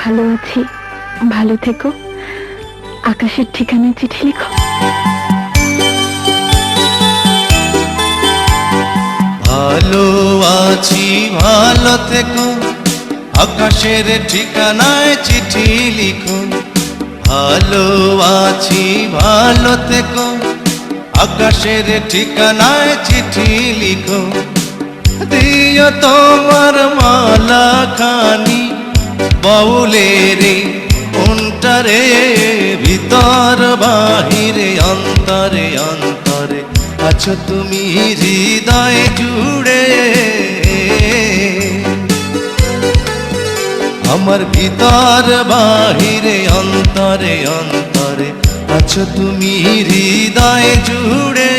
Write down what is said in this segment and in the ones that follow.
ভালো আছি, ভালো থেকো। আকাশের ঠিকানায় চিঠি লিখো। ভালো আছি, ভালো থেকো, আকাশের ঠিকানায় চিঠি লিখো। ভালো আছি, ভালো থেকো, আকাশের ঠিকানায় চিঠি লিখো। দিও তোমার মালা খানি বাউলেরে অন্তরে, ভিতর বাহিরে অন্তরে অন্তরে আছো তুমি হৃদয় জুড়ে। আমার ভিতর বাহিরে অন্তরে অন্তরে আছো তুমি হৃদয় জুড়ে।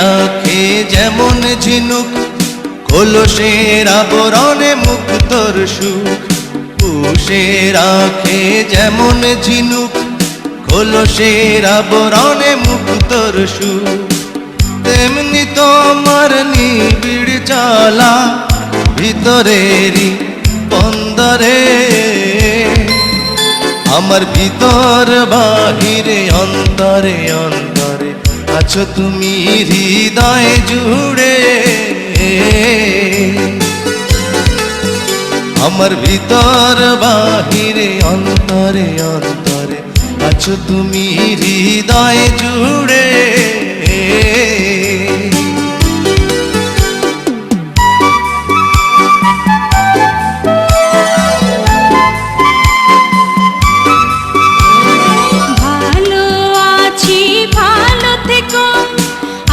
রাখে যেমন ঝিনুক কলসের আবরণে মুক্তর সুখ। পুষে রাখে যেমন ঝিনুক কলসের আবরণে মুক্তর সুখ। তেমনি তোমার নিবিড় চলা ভিতরেরই বন্দরে। আমার ভিতর বাহিরে অন্তরে অন্তরে আছো তুমি হৃদয় জুড়ে। আমার ভিতর বাহিরে অন্তরে অন্তরে আছো তুমি হৃদয় জুড়ে।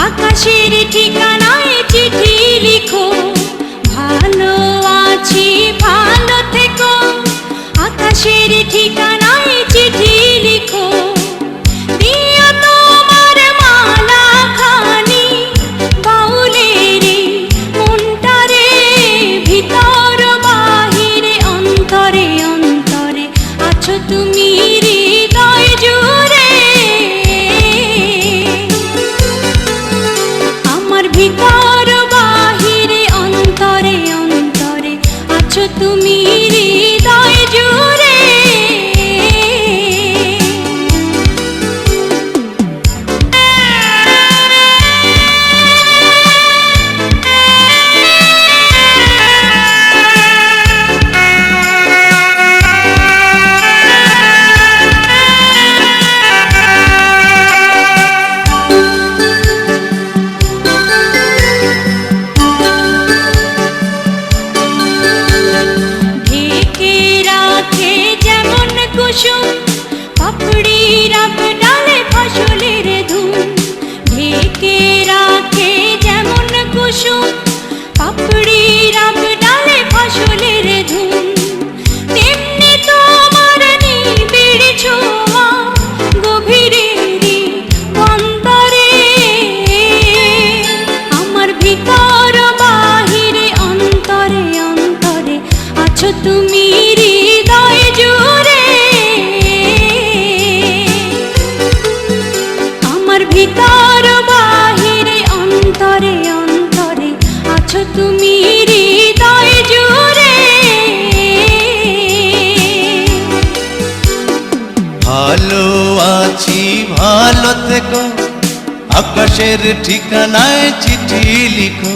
আকাশের ঠিকানায় চিঠি লিখো। ভালো আছি, ভালো থেকো, আকাশের ঠিকানায় চিঠি লিখো। দিও তোমার মালা খানি বাউলেরে মনটারে, ভিতর বাহিরে অন্তরে অন্তরে আছো তুমি হৃদয় জুড়ে। ভিতর বাহিরে অন্তরে অন্তরে আছো তুমি হৃদয় জুড়ে। পাপড়ি রাব ডালে ফসলের ধুম, ঢেকে রাখে যেমন কুসুম। পাপড়ি রাব ডালে ফসলের ধুম, তেমনি তোমার নিবিড় ছোঁয়া গভীরেরই অন্তরে। আমার ভিতর বাহিরে অন্তরে অন্তরে আছো তুমি হৃদয় জুড়ে। ভিতর বাহিরে অন্তরে অন্তরে আছো তুমি হৃদয় জুড়ে। ভালো আছি, ভালো থেকো, আকাশের ঠিকানায় চিঠি লিখো।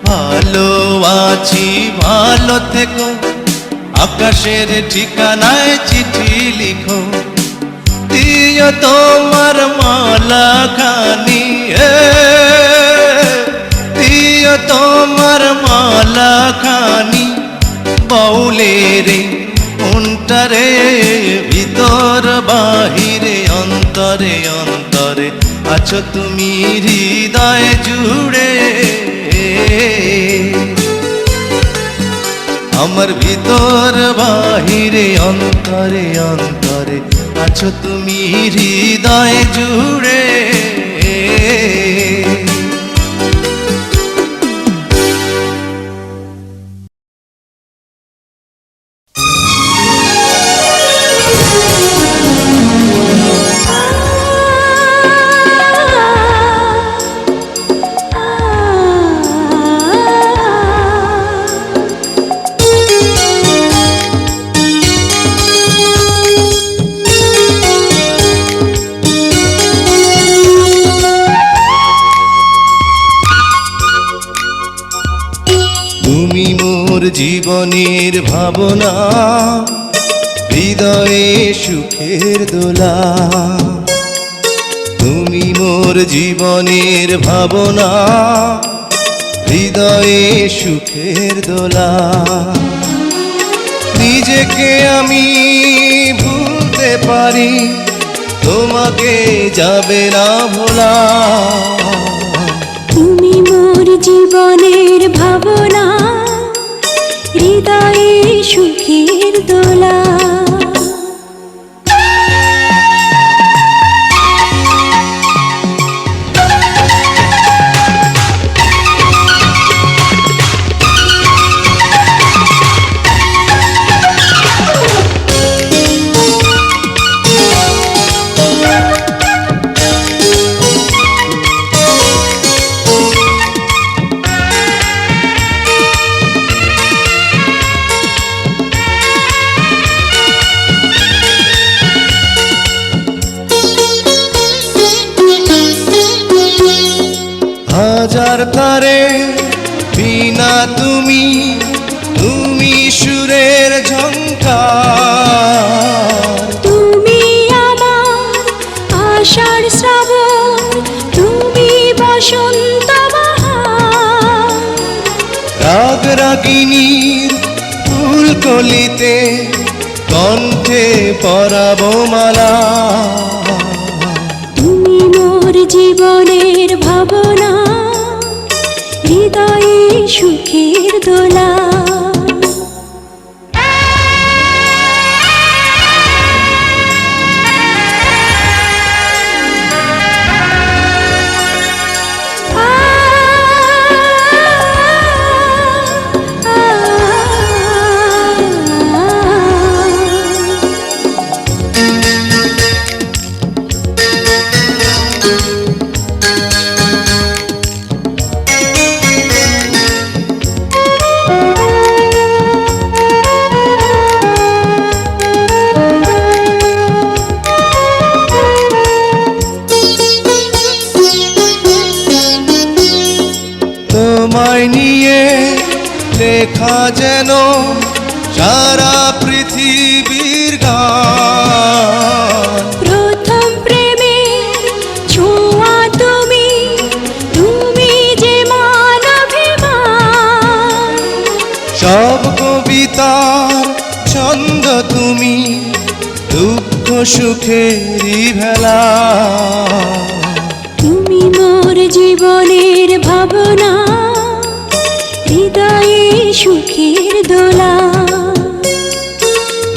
ভালো আছি, ভালো থেকো, আকাশের ঠিকানায় চিঠি লিখো। দিও তোমার মালা খানি, দিও তোমার মালা খানি বাউলেরে অন্তরে, ভিতর বাহিরে অন্তরে অন্তরে আছো তুমি হৃদয় জুড়ে। আমার ভিতর বাহিরে অন্তরে অন্তরে আছো তুমি হৃদয় জুড়ে। তুমি মোর জীবনের ভাবনা, হৃদয়ে সুখের দোলা। তুমি মোর জীবনের ভাবনা, হৃদয়ে সুখের দোলা। নিজেকে আমি ভুলতে পারি, তোমাকে যাবে না ভোলা। তুমি মোর জীবনের ভাবনা, হৃদয়ে সুখের দোলা। হাজার তারে বিনা তুমি, তুমি সুরের ঝংকার। তুমি আমার আষাঢ় শ্রাবণ, তুমি বসন্ত বাহার। রাগ রাগিনীর ফুলকলিতে কণ্ঠে পরাবো মালা। তুমি মোর জীবনের ভাবনা, হৃদয়ে সুখের দোলা। তোমায় নিয়ে লেখা যেন সারা পৃথিবীর গান। প্রথম প্রেমের ছোঁয়া তুমি, তুমি যে মানবিমান। সব কবিতার ছন্দ তুমি, দুঃখ সুখেরই ভেলা। তুমি মোর জীবনের ভাবনা, হৃদয়ে সুখের দোলা।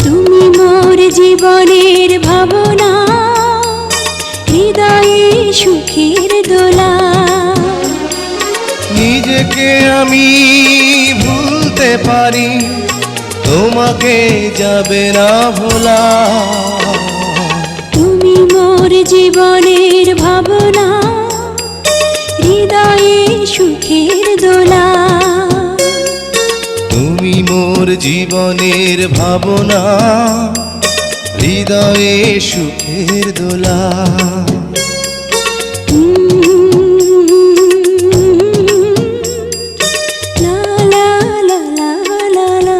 তুমি মোর জীবনের ভাবনা, হৃদয়ে সুখের দোলা। নিজেকে আমি ভুলতে পারি, তোমাকে যাবে না ভোলা। তুমি মোর জীবনের ভাবনা, হৃদয়ে সুখের দোলা। তুমি মোর জীবনের ভাবনা, হৃদয়ে সুখের দোলা। লা লা লা লা লা লা।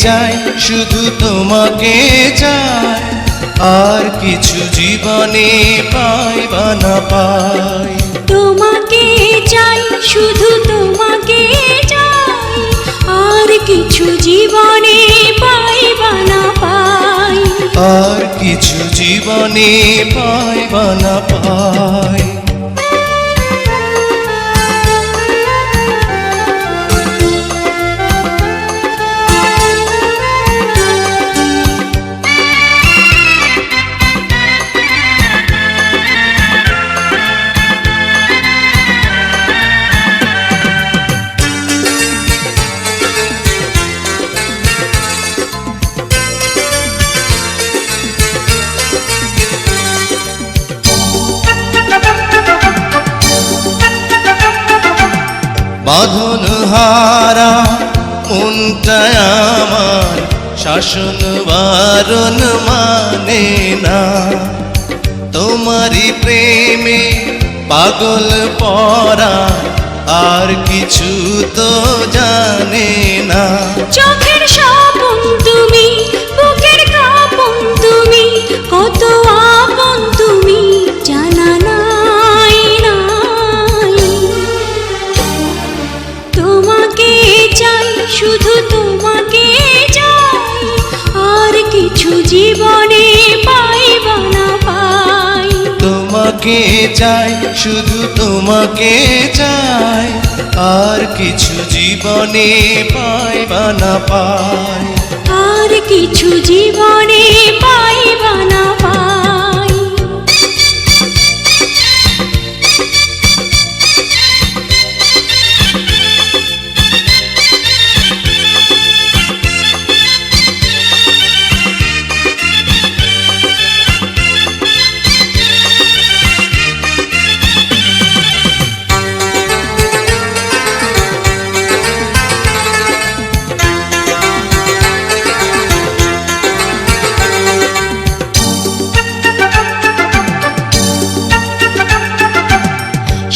চাই শুধু তোমাকে চাই, আর কিছু জীবনে পাই বা না পাই। তোমাকে চাই শুধু তোমাকে চাই, আর কিছু জীবনে পাই বা না পাই। আর কিছু জীবনে পাই বা না পাই। বাঁধন হারা মনটা আমার শাসন বারণ মানে না, তোমারই প্রেমে পাগল পরা আর কিছু তো জানে না। চোখের স্বপন তুমি, বুকের কাঁপন তুমি, কত আপন তুমি জানা নাই নাই। তোমাকে চাই শুধু তোমাকে চাই, আর কিছু জীবনে পাই বা না পাই। তোমাকে চাই শুধু তোমাকে চাই, আর কিছু জীবনে পাই বা না পাই। আর কিছু জীবনে পাই বা না পাই।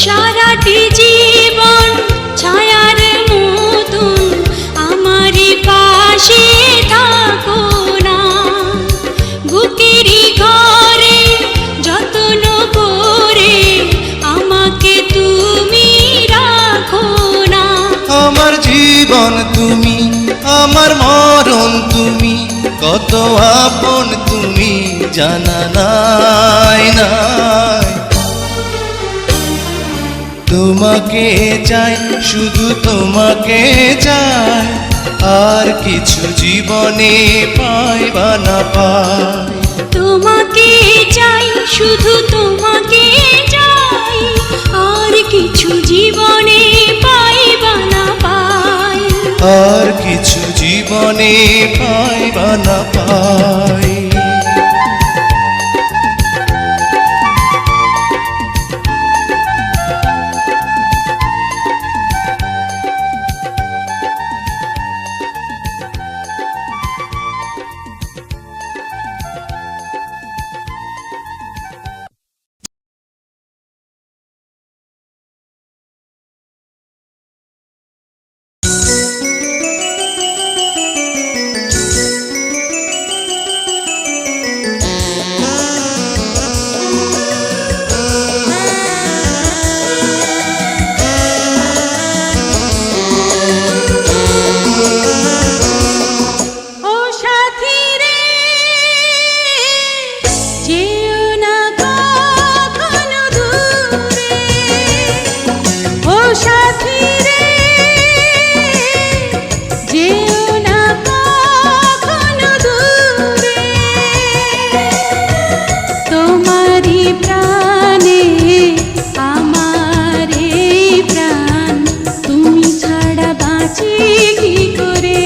সারাটি জীবন ছায়ার মতন আমারই পাশে থাকো না, বুকেরই ঘরে যত্ন করে আমাকে তুমি রাখো না। আমার জীবন তুমি, আমার মরণ তুমি, কত আপন তুমি জানা নাই নাই। তোমাকে চাই শুধু তোমাকে চাই, আর কিছু জীবনে পাই বা না পাই। তোমাকে চাই শুধু তোমাকে চাই, আর কিছু জীবনে পাই বা না পাই। আর কিছু জীবনে পাই বা না পাই। ও সাথী রে, যেও না কখনো দূরে। ও সাথী রে, যেও না কখনো দূরে। তোমারই প্রাণে আমার এই প্রাণ, তুমি ছাড়া বাঁচি কি করে।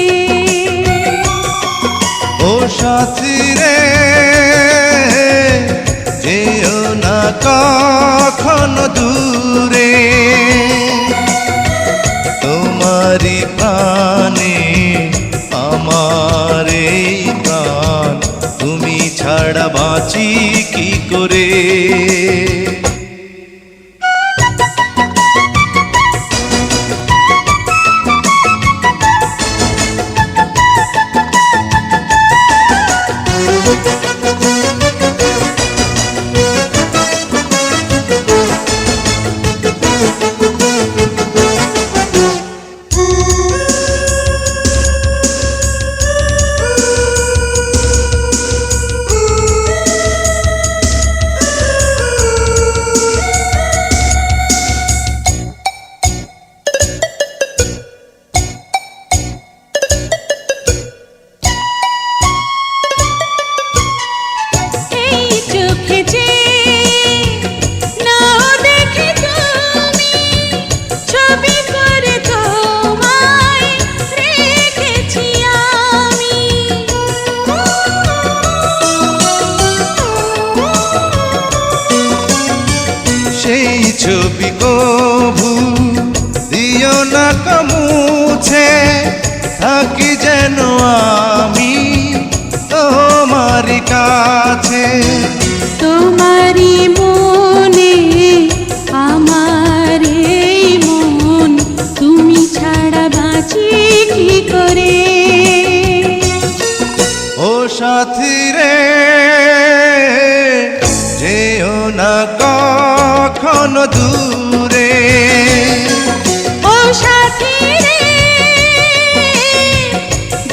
ও সাথী রে, যেও না কখনো দূরে, তোমারই প্রাণে আমার এই প্রাণ, তুমি ছাড়া বাঁচি কি করে। ছবি কভু দিও না কমুছে, থাকি যেন আমি তোমার কাছে। তোমারি মনে আমার এই মন, তুমি ছাড়া বাঁচি কি করে? ও সাথী রে, যেও না কখনো দূরে। ও সাথী রে,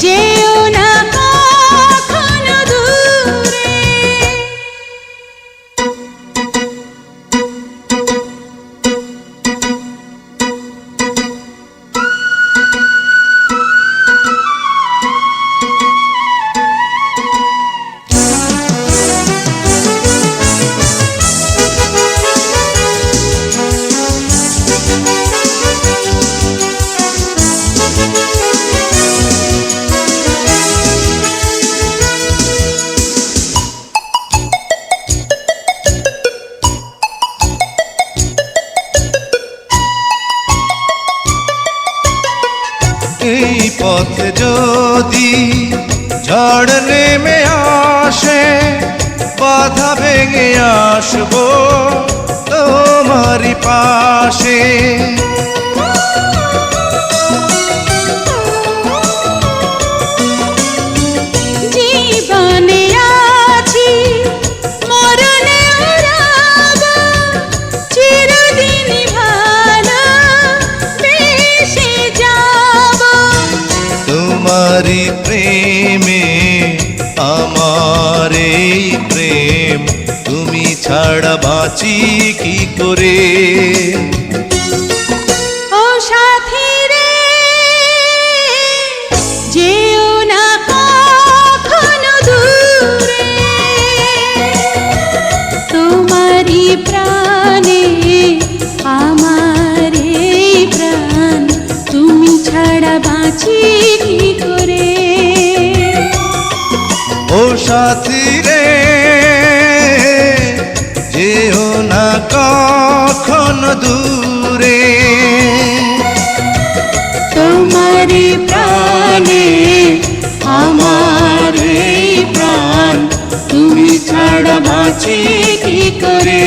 যেও না কখনো দূরে। এই পথে যদি ঝড় নেমে আসে, বাধা ভেঙে আসবো তোমারই পাশে। জীবনে আছি, মরণে রব, চিরদিন ভালো বেশে যাব। তোমারই প্রেমে আমার এই প্রেম, তুমি ছাড়া বাঁচি কি করে? ও সাথী রে, যেও না কখনো দূরে। তোমারি প্রাণে আমার এই প্রাণ, তুমি ছাড়া বাঁচি কি করে? ও সাথী রে, যেও না কখনো দূরে। তোমারি প্রাণে আমার এই প্রাণ, তুমি ছাড়া বাঁচি কি করে?